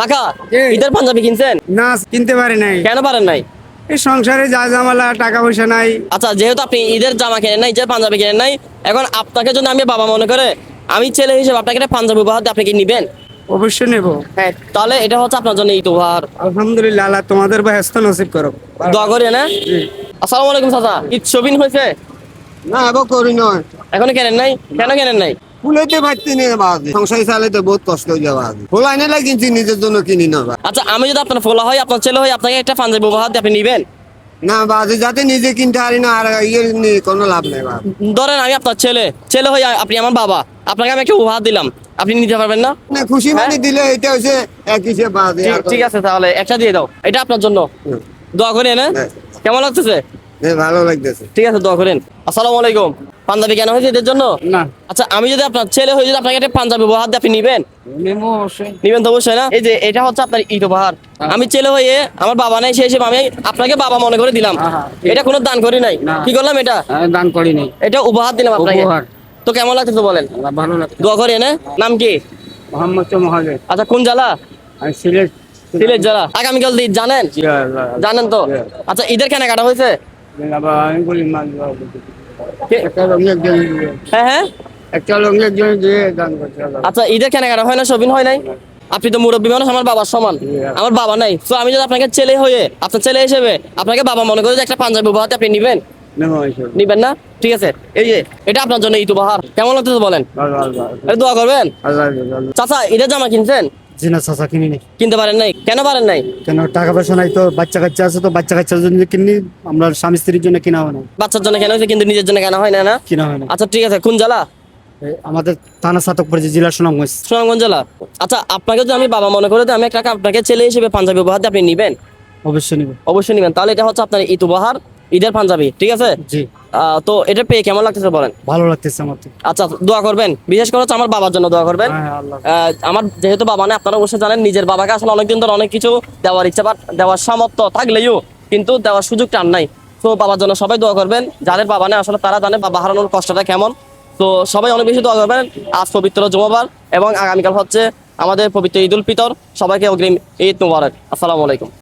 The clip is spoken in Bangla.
কাকা ঈদের পাঞ্জাবি কিনছেন? না, কিনতে পারি নাই। কেন পারেন নাই? এই সংসারে যা ঝামেলা, টাকা পয়সা নাই। আচ্ছা, যেহেতু আপনি ঈদের জামা কেনেন নাই, ঈদের পাঞ্জাবি কেনেন নাই, এখন আপনাকে যদি আমি বাবা মনে করে আমি ছেলে হিসেবে আপনাকে একটা পাঞ্জাবি উপহার দিই, আপনি কি নিবেন? অবশ্যই নেব। হ্যাঁ, তাহলে এটা হচ্ছে আপনার জন্য ঈদ উপহার। আলহামদুলিল্লাহ, আল্লাহ তোমাদের ব্যস্ত নসিব করো। দোয়া করি না। আসসালামু আলাইকুম চাচা, ঈদ শপিং হয়েছে? না এবার করি নয়, এখনো কেনেন নাই? কেন কেনেন নাই? ফুলাইতে পারছি না বাদ, সংসার চালাইতে বহুত কষ্ট হয়ে যাওয়া। ফুলাই না কিনছি, নিজের জন্য কিনি না বা। আচ্ছা, আমি যদি আপনার ফোলা হয়, আপনার ছেলে হয়, আপনাকে একটা পাঞ্জাবি উপহার দিই, আপনি নিবেন? না বাদে যাতে নিজে কিনতে পারি না, আর ইয়ে নিয়ে কোনো লাভ নেই বাদ। ধরেন আমি আপনার ছেলে, ছেলে হয়ে আপনি আমার বাবা, আপনাকে আমি একটা উপহার দিলাম, আপনি নিতে পারবেন না? না খুশি মানে দিলে এটা হচ্ছে এক হিসেবে বাদ। ঠিক আছে, তাহলে একটা দিয়ে দাও, এটা আপনার জন্য। দোয়া করেন। হ্যাঁ, হ্যাঁ। কেমন লাগতেছে? ভালো লাগতেছে। ঠিক আছে, দোয়া করেন। আসসালামু আলাইকুম। পাঞ্জাবি কেন হয়েছে এদের জন্য? না, আচ্ছা, আমি যদি আপনার ছেলে হয়ে যদি আপনাকে একটা পাঞ্জাবি উপহার দিই, আপনি নিবেন? নেব অবশ্যই। নিবেন তো অবশ্যই না? এই যে এটা হচ্ছে আপনার ঈদ উপহার। আমি ছেলে হয়ে আমার বাবা নাই, সেই হিসেবে আমি আপনাকে বাবা মনে করে দিলাম। এটা কোনো দান করি নাই। না। কি করলাম? এটা দান করি নাই, এটা উপহার দিলাম আপনাকে। উপহার। তো কেমন লাগতেছে বলেন? ভালো লাগে। দোয়া করেন। হ্যাঁ, নাম কি? মোহাম্মদ মহাজের। আচ্ছা, কোন জেলা? আমি সিলেট। সিলেট জেলা। আগামীকাল ঈদ, জানেন? জানেন তো? আচ্ছা, ঈদের কেনাকাটা হয়েছে? আমি বলি কে- একটা রঙের জন্য দিয়ে, হ্যাঁ হ্যাঁ। একটা রঙের জন্য দিয়ে দান করতে হবে। আচ্ছা, ঈদের কেনাকাটা হয় না, শপিং হয় নাই? আপনি তো মুরব্বী মানুষ, আমার বাবার সমান। আমার বাবা নাই, তো আমি যদি আপনাকে ছেলে হয়ে, আপনার ছেলে হিসেবে আপনাকে বাবা মনে করে যে একটা পাঞ্জাবি উপহার দিই, আপনি নিবেন? নেব এইসব। নিবেন না? ঠিক আছে, এই যে এটা আপনার জন্য ঈদ উপহার। কেমন লাগতেছে বলেন? ভালো, ভালো, এটা দোয়া করবেন। ভালো। চাচা, ঈদের জামা কিনছেন? জি না চাচা, কিনি নি। কিনতে পারেন নাই? কেন পারেন নাই? কেন, টাকা পয়সা নাই তো। বাচ্চা কাচ্চা আছে তো, বাচ্চা কাচ্চার জন্য কিনি। আমরা স্বামী স্ত্রীর জন্য কিনা হয় না। বাচ্চার জন্য কেন হয়েছে, কিন্তু নিজের জন্য কেন হয় না? না, কিনা হয় না। আচ্ছা ঠিক আছে। কোন জেলা? আমাদের থানা সাতকপুর জেলা সুনামগঞ্জ। সুনামগঞ্জ জেলা। আচ্ছা, আপনাকে যদি আমি বাবা মনে করে দিই, আমি একটা আপনাকে ছেলে হিসেবে পাঞ্জাবি উপহার দিই, আপনি নিবেন? অবশ্যই নিব। অবশ্যই নিবেন। তাহলে এটা হচ্ছে আপনার ঈদ উপহার, ঈদের পাঞ্জাবি। ঠিক আছে। জি, তো এটা পেয়ে কেমন লাগতেছে বলেন? ভালো লাগতেছে আমার তো। আচ্ছা, দোয়া করবেন, বিশেষ করে হচ্ছে আমার বাবার জন্য দোয়া করবেন। হ্যাঁ, আল্লাহ। আমার যেহেতু বাবা নেই, আপনারা অবশ্যই জানেন, নিজের বাবাকে আসলে অনেকদিন ধরে অনেক কিছু দেওয়ার ইচ্ছা বা দেওয়ার সামর্থ্য থাকলেও কিন্তু দেওয়ার সুযোগটা আর নাই। তো বাবার জন্য সবাই দোয়া করবেন। যাদের বাবা নেই আসলে তারা জানে বাবা হারানোর কষ্টটা কেমন। তো সবাই অনেক বেশি দোয়া করবেন। আজ পবিত্র জুমাবার এবং আগামীকাল হচ্ছে আমাদের পবিত্র ঈদ উল ফিতর। সবাইকে অগ্রিম ঈদ মুবারক। আসসালামু আলাইকুম।